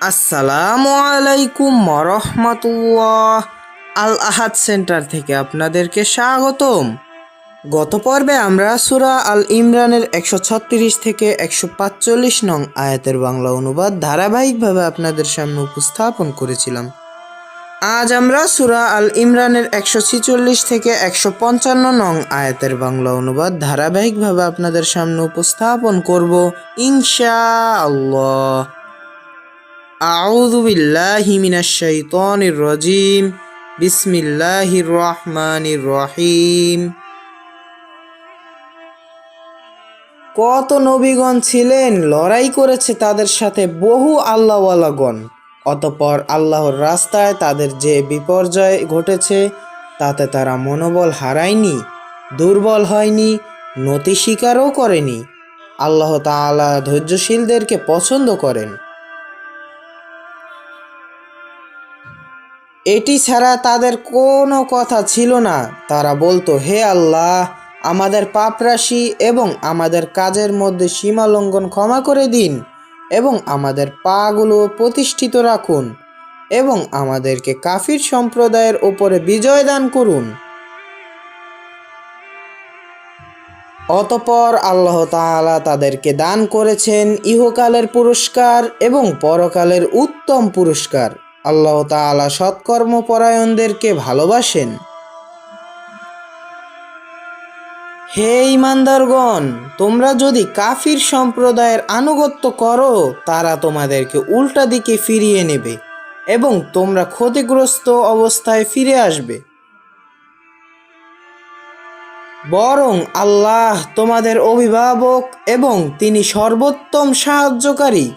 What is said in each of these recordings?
আসসালামু আলাইকুম রহমতুল্লাহ। আল আহাদ সেন্টার থেকে আপনাদেরকে স্বাগতম। গত পর্বে আমরা সূরা আল ইমরানের ১৩৬ থেকে ১৪৫ নং আয়াতের বাংলা অনুবাদ ধারাবাহিকভাবে আপনাদের সামনে উপস্থাপন করেছিলাম। আজ আমরা সূরা আল ইমরানের ১৪৬ থেকে ১৫৫ নং আয়াতের বাংলা অনুবাদ ধারাবাহিকভাবে আপনাদের সামনে উপস্থাপন করব ইনশাআল্লাহ। আউযু বিল্লাহি মিনাশ শাইতানির রাজিম। বিসমিল্লাহির রহমানির রহিম। কত নবীগণ ছিলেন, লড়াই করেছে তাদের সাথে বহু আল্লাহওয়ালাগণ। অতঃপর আল্লাহর রাস্তায় তাদের যে বিপর্যয় ঘটেছে তাতে তারা মনোবল হারায়নি, দুর্বল হয়নি, নতি স্বীকারও করেনি। আল্লাহ তাআলা ধৈর্যশীলদেরকে পছন্দ করেন। এটি ছাড়া তাদের কোনো কথা ছিল না। তারা বলতো, হে আল্লাহ, আমাদের পাপরাশি এবং আমাদের কাজের মধ্যে সীমা লঙ্ঘন ক্ষমা করে দিন এবং আমাদের পাগুলো প্রতিষ্ঠিত রাখুন এবং আমাদেরকে কাফির সম্প্রদায়ের ওপরে বিজয় দান করুন। অতঃপর আল্লাহ তাআলা তাদেরকে দান করেছেন ইহকালের পুরস্কার এবং পরকালের উত্তম পুরস্কার। আল্লাহ তাআলা সৎকর্মপরায়ণদেরকে ভালোবাসেন। হে ঈমানদারগণ, তোমরা যদি কাফির সম্প্রদায়ের আনুগত্য করো তারা তোমাদেরকে উল্টা দিকে ফিরিয়ে নেবে এবং তোমরা ক্ষতিগ্রস্ত অবস্থায় ফিরে আসবে। বরং আল্লাহ তোমাদের অভিভাবক এবং তিনি সর্বোত্তম সাহায্যকারী।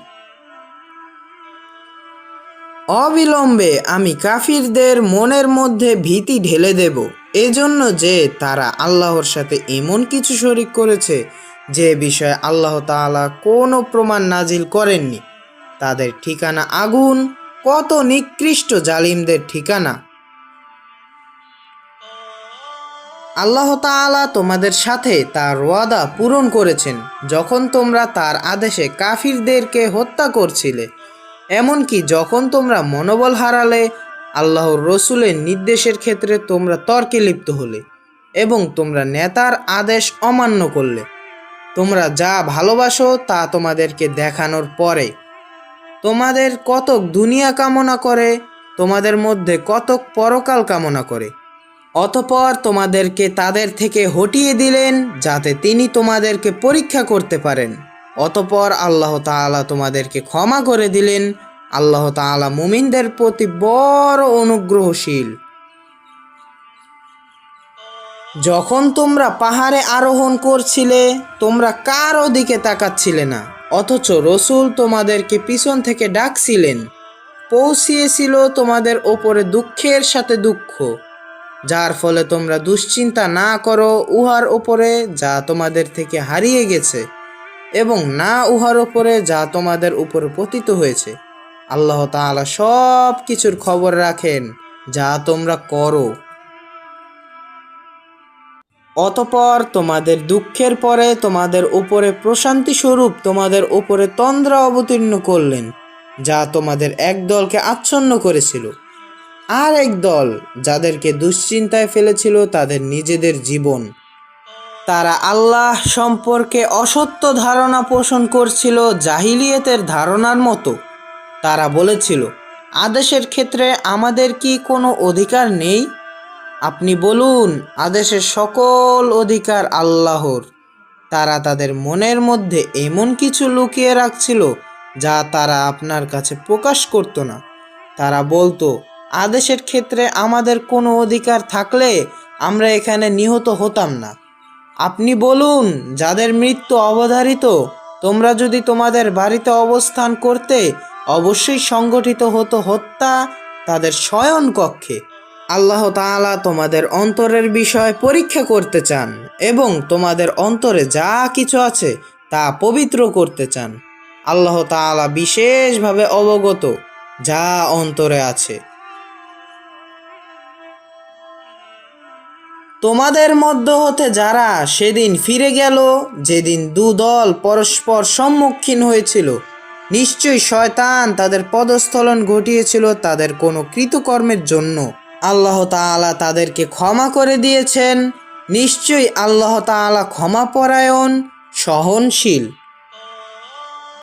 অবিলম্বে আমি কাফিরদের মনের মধ্যে ভীতি ঢেলে দেব, এজন্য যে তারা আল্লাহর সাথে এমন কিছু শরিক করেছে যে বিষয়ে আল্লাহ তাআলা কোনো প্রমাণ নাজিল করেননি। তাদের ঠিকানা আগুন, কত নিকৃষ্ট জালিমদের ঠিকানা। আল্লাহ তাআলা তোমাদের সাথে তার ওয়াদা পূরণ করেছেন যখন তোমরা তার আদেশে কাফিরদেরকে হত্যা করছিলে, এমনকি যখন তোমরা মনোবল হারালে, আল্লাহর রসুলের নির্দেশের ক্ষেত্রে তোমরা তর্কে লিপ্ত হলে এবং তোমরা নেতার আদেশ অমান্য করলে। তোমরা যা ভালোবাসো তা তোমাদেরকে দেখানোর পরে তোমাদের কতক দুনিয়া কামনা করে, তোমাদের মধ্যে কতক পরকাল কামনা করে। অতঃপর তোমাদেরকে তাদের থেকে হটিয়ে দিলেন যাতে তিনি তোমাদেরকে পরীক্ষা করতে পারেন। অতঃপর আল্লাহ তাআলা তোমাদেরকে ক্ষমা করে দিলেন। আল্লাহ তাআলা মুমিনদের প্রতি বড় অনুগ্রহশীল। যখন তোমরা পাহাড়ে আরোহণ করছিলে তোমরা কারো দিকে তাকাচ্ছিলে না, অথচ রসুল তোমাদেরকে পিছন থেকে ডাকছিলেন। পৌঁছিয়েছিল তোমাদের ওপরে দুঃখের সাথে দুঃখ, যার ফলে তোমরা দুশ্চিন্তা না করো উহার ওপরে যা তোমাদের থেকে হারিয়ে গেছে এবং না উহার ওপরে যা তোমাদের উপরে পতিত হয়েছে। আল্লাহ তাআলা সব কিছুর খবর রাখেন যা তোমরা করো। অতঃপর তোমাদের দুঃখের পরে তোমাদের উপরে প্রশান্তি স্বরূপ তোমাদের উপরে তন্দ্রা অবতীর্ণ করলেন, যা তোমাদের এক দলকে আচ্ছন্ন করেছিল। আর এক দল যাদেরকে দুশ্চিন্তায় ফেলেছিল তাদের নিজেদের জীবন। তারা আল্লাহ সম্পর্কে অসত্য ধারণা পোষণ করছিল জাহিলিয়াতের ধারণার মতো। তারা বলেছিল, আদেশের ক্ষেত্রে আমাদের কি কোনো অধিকার নেই? আপনি বলুন, আদেশের সকল অধিকার আল্লাহর। তারা তাদের মনের মধ্যে এমন কিছু লুকিয়ে রাখছিল যা তারা আপনার কাছে প্রকাশ করত না। তারা বলতো, আদেশের ক্ষেত্রে আমাদের কোনো অধিকার থাকলে আমরা এখানে নিহত হতাম না। আপনি বলুন, যাদের মৃত্যু অবধারিত, তোমরা যদি তোমাদের বাড়িতে অবস্থান করতে অবশ্যই সংগঠিত হতো হত্যা তাদের শয়ন কক্ষে। আল্লাহ তাআলা তোমাদের অন্তরের বিষয় পরীক্ষা করতে চান এবং তোমাদের অন্তরে যা কিছু আছে তা পবিত্র করতে চান। আল্লাহ তাআলা বিশেষভাবে অবগত যা অন্তরে আছে। তোমাদের মধ্য হতে যারা সেদিন ফিরে গেল যেদিন দুদল পরস্পর সম্মুখীন হয়েছিল, নিশ্চয়ই শয়তান তাদের পদস্খলন ঘটিয়েছিল তাদের কোনো কৃতকর্মের জন্য। আল্লাহ তাআলা তাদেরকে ক্ষমা করে দিয়েছেন। নিশ্চয়ই আল্লাহ তাআলা ক্ষমাপরায়ণ, সহনশীল।